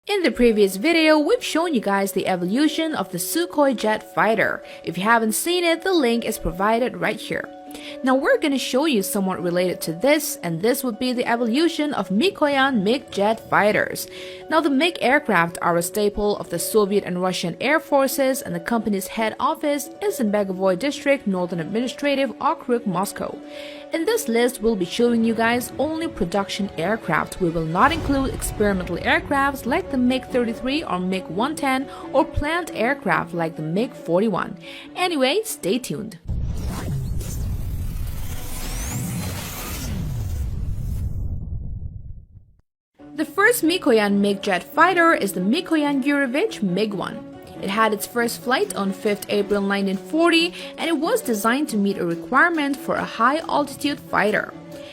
In the previous video, we've shown you guys the evolution of the Sukhoi jet fighter. If you haven't seen it, the link is provided right here. Now we're going to show you somewhat related to this, and this would be the evolution of Mikoyan MiG jet fighters. Now the MiG aircraft are a staple of the Soviet and Russian air forces, and the company's head office is in Begovoy District, Northern Administrative Okrug, Moscow. In this list, we'll be showing you guys only production aircraft. We will not include experimental aircrafts like the MiG-33 or MiG-110 or planned aircraft like the MiG-41. Anyway, stay tuned. The first Mikoyan MiG jet fighter is the Mikoyan Yurevich MiG-1. It had its first flight on 5th April 1940, and it was designed to meet a requirement for a high-altitude fighter.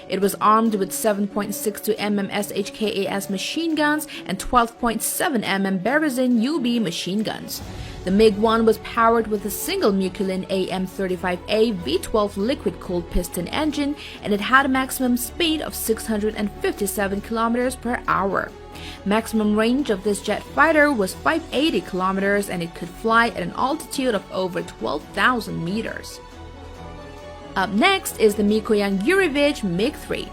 It was armed with 7.62 mm SHKAS machine guns and 12.7 mm Berezin UB machine guns. The MiG-1 was powered with a single Mikoyan AM-35A V12 liquid-cooled piston engine, and it had a maximum speed of 657 km per hour. Maximum range of this jet fighter was 580 km, and it could fly at an altitude of over 12,000 meters. Up next is the Mikoyan Yurevich MiG-3.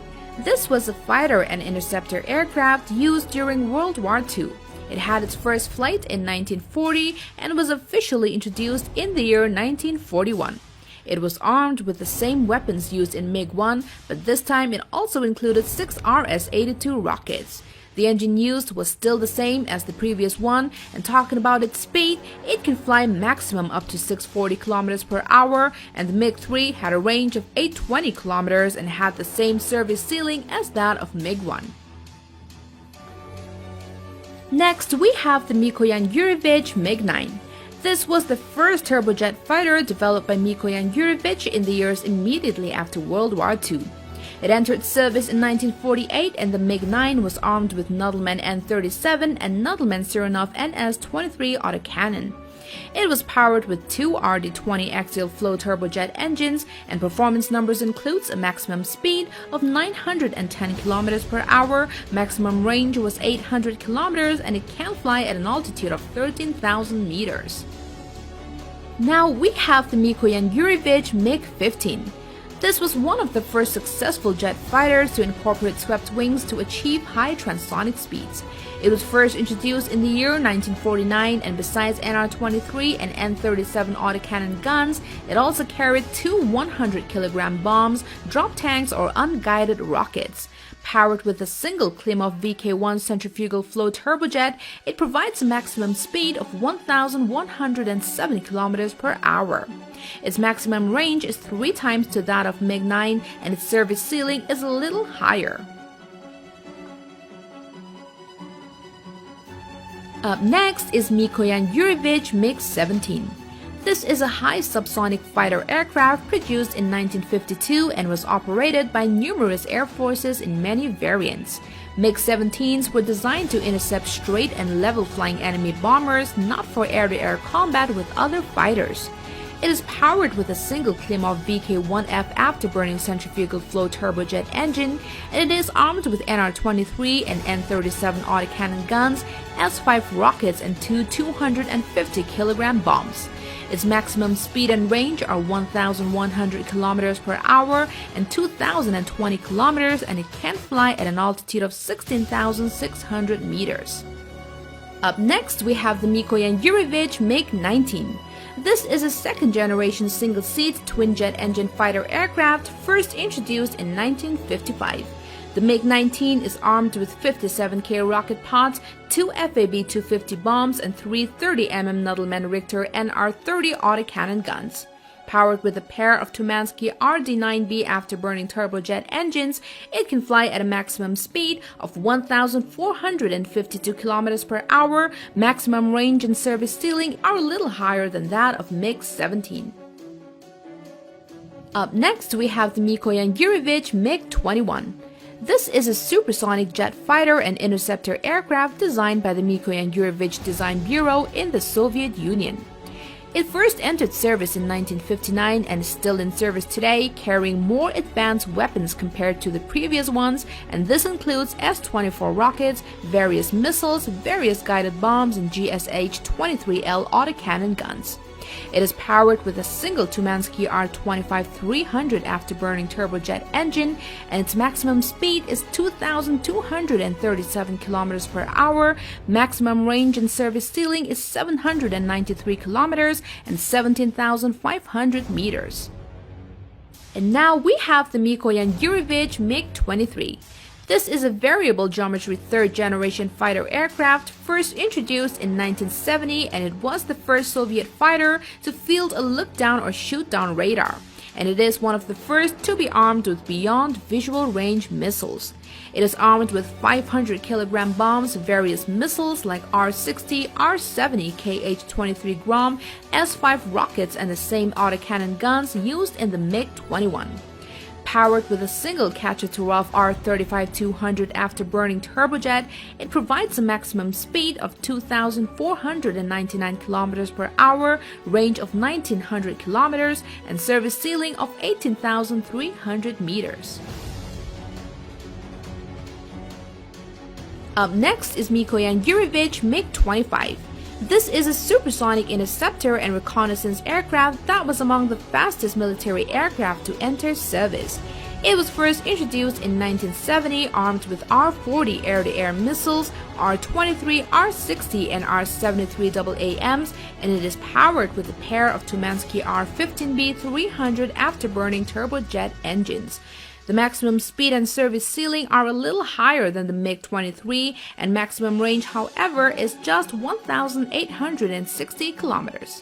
This was a fighter and interceptor aircraft used during World War II. It had its first flight in 1940 and was officially introduced in the year 1941. It was armed with the same weapons used in MiG-1, but this time it also included 6 RS-82 rockets. The engine used was still the same as the previous one, and talking about its speed, it can fly maximum up to 640 km per hour, and the MiG-3 had a range of 820 km and had the same service ceiling as that of MiG-1. Next, we have the Mikoyan Yurevich MiG-9. This was the first turbojet fighter developed by Mikoyan Yurevich in the years immediately after World War II. It entered service in 1948, and the MiG-9 was armed with Nadelman N-37 and Nadelman Sironov NS-23 autocannon. It was powered with 2 RD-20 axial flow turbojet engines, and performance numbers includes a maximum speed of 910 km per hour, maximum range was 800 km, and it can fly at an altitude of 13,000 meters. Now we have the Mikoyan Yurevich MiG-15. This was one of the first successful jet fighters to incorporate swept wings to achieve high transonic speeds. It was first introduced in the year 1949, and besides NR-23 and N-37 autocannon guns, it also carried 2 100-kilogram bombs, drop tanks, or unguided rockets. Powered with a single Klimov VK-1 centrifugal flow turbojet, it provides a maximum speed of 1,170 km per hour. Its maximum range is 3 times to that of MiG-9, and its service ceiling is a little higher. Up next is Mikoyan Yurevich MiG-17. This is a high subsonic fighter aircraft produced in 1952 and was operated by numerous air forces in many variants. MiG-17s were designed to intercept straight and level flying enemy bombers, not for air-to-air combat with other fighters. It is powered with a single Klimov VK-1F afterburning centrifugal flow turbojet engine, and it is armed with NR-23 and N-37 autocannon guns, S-5 rockets, and 2 250-kilogram bombs. Its maximum speed and range are 1,100 km per hour and 2,020 km, and it can fly at an altitude of 16,600 meters. Up next, we have the Mikoyan Yurevich MiG-19. This is a second-generation single-seat twin-jet engine fighter aircraft first introduced in 1955. The MiG-19 is armed with 57K rocket pods, 2 FAB-250 bombs, and 3 30mm Nadelman Richter NR-30 autocannon guns. Powered with a pair of Tumansky RD-9B afterburning turbojet engines, it can fly at a maximum speed of 1,452 km per hour. Maximum range and service ceiling are a little higher than that of MiG-17. Up next, we have the Mikoyan Yurevich MiG-21. This is a supersonic jet fighter and interceptor aircraft designed by the Mikoyan Yurevich Design Bureau in the Soviet Union. It first entered service in 1959 and is still in service today, carrying more advanced weapons compared to the previous ones, and this includes S-24 rockets, various missiles, various guided bombs, and GSH-23L autocannon guns. It is powered with a single Tumansky R-25-300 afterburning turbojet engine, and its maximum speed is 2,237 km per hour. Maximum range and service ceiling is 793 km and 17,500 meters. And now we have the Mikoyan Yurevich MiG-23. This is a variable geometry third-generation fighter aircraft first introduced in 1970, and it was the first Soviet fighter to field a look-down or shoot-down radar, and it is one of the first to be armed with beyond visual range missiles. It is armed with 500-kilogram bombs, various missiles like R-60, R-70, Kh-23 Grom, S-5 rockets, and the same autocannon guns used in the MiG-21. Powered with a single Kachaturov R-35-200 afterburning turbojet, it provides a maximum speed of 2,499 km per hour, range of 1,900 km, and service ceiling of 18,300 meters. Up next is Mikoyan Yurevich MiG-25. This is a supersonic interceptor and reconnaissance aircraft that was among the fastest military aircraft to enter service. It was first introduced in 1970 armed with R-40 air-to-air missiles, R-23, R-60, and R-73 AAMs, and it is powered with a pair of Tumansky R-15B-300 afterburning turbojet engines. The maximum speed and service ceiling are a little higher than the MiG-23, and maximum range, however, is just 1,860 kilometers.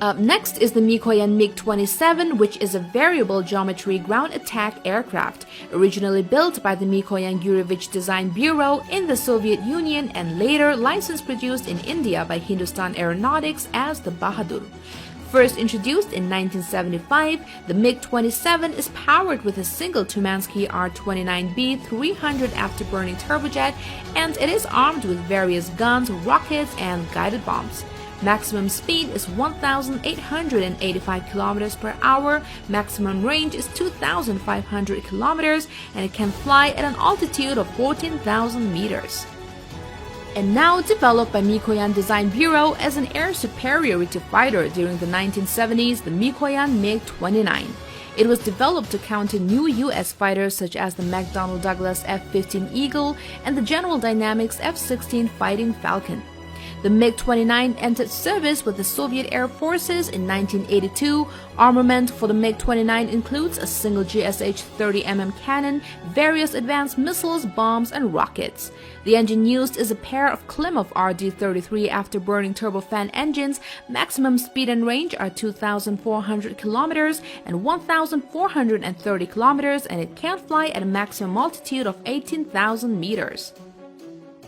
Up next is the Mikoyan MiG-27, which is a variable geometry ground attack aircraft, originally built by the Mikoyan Yurevich Design Bureau in the Soviet Union and later licensed produced in India by Hindustan Aeronautics as the Bahadur. First introduced in 1975, the MiG-27 is powered with a single Tumansky R-29B-300 afterburning turbojet, and it is armed with various guns, rockets, and guided bombs. Maximum speed is 1,885 km per hour, maximum range is 2,500 km, and it can fly at an altitude of 14,000 meters. And now developed by Mikoyan Design Bureau as an air superiority fighter during the 1970s, the Mikoyan MiG-29. It was developed to counter new U.S. fighters such as the McDonnell Douglas F-15 Eagle and the General Dynamics F-16 Fighting Falcon. The MiG-29 entered service with the Soviet Air Forces in 1982. Armament for the MiG-29 includes a single GSH-30mm cannon, various advanced missiles, bombs, and rockets. The engine used is a pair of Klimov RD-33 afterburning turbofan engines. Maximum speed and range are 2,400 kilometers and 1,430 kilometers, and it can fly at a maximum altitude of 18,000 meters.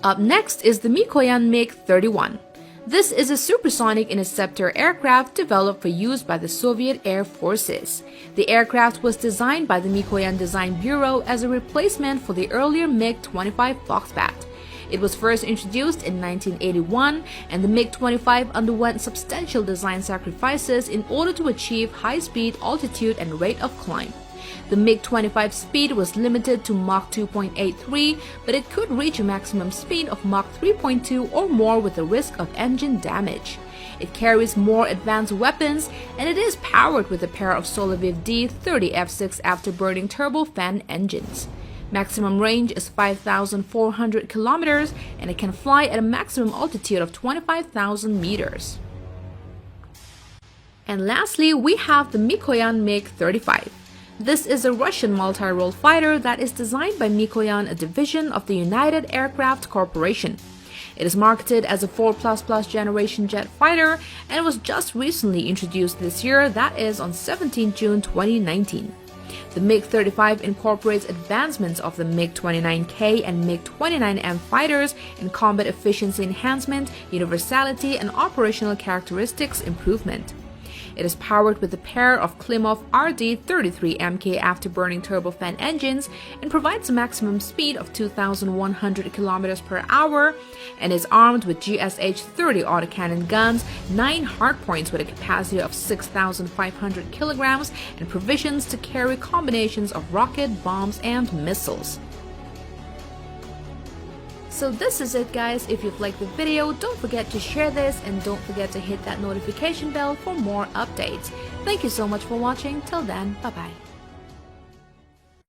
Up next is the Mikoyan MiG-31. This is a supersonic interceptor aircraft developed for use by the Soviet Air Forces. The aircraft was designed by the Mikoyan Design Bureau as a replacement for the earlier MiG-25 Foxbat. It was first introduced in 1981, and the MiG-25 underwent substantial design sacrifices in order to achieve high speed, altitude, and rate of climb. The MiG-25 speed was limited to Mach 2.83, but it could reach a maximum speed of Mach 3.2 or more with the risk of engine damage. It carries more advanced weapons, and it is powered with a pair of Soloviev D-30 F6 afterburning turbofan engines. Maximum range is 5,400 kilometers, and it can fly at a maximum altitude of 25,000 meters. And lastly, we have the Mikoyan MiG-35. This is a Russian multi-role fighter that is designed by Mikoyan, a division of the United Aircraft Corporation. It is marketed as a 4++ generation jet fighter and was just recently introduced this year, that is on 17 June 2019. The MiG-35 incorporates advancements of the MiG-29K and MiG-29M fighters in combat efficiency enhancement, universality, and operational characteristics improvement. It is powered with a pair of Klimov RD-33 MK afterburning turbofan engines and provides a maximum speed of 2,100 km per hour, and is armed with GSH-30 autocannon guns, 9 hardpoints with a capacity of 6,500 kilograms, and provisions to carry combinations of rocket, bombs, and missiles. So this is it, guys. If you've liked the video, don't forget to share this and don't forget to hit that notification bell for more updates. Thank you so much for watching. Till then, bye bye.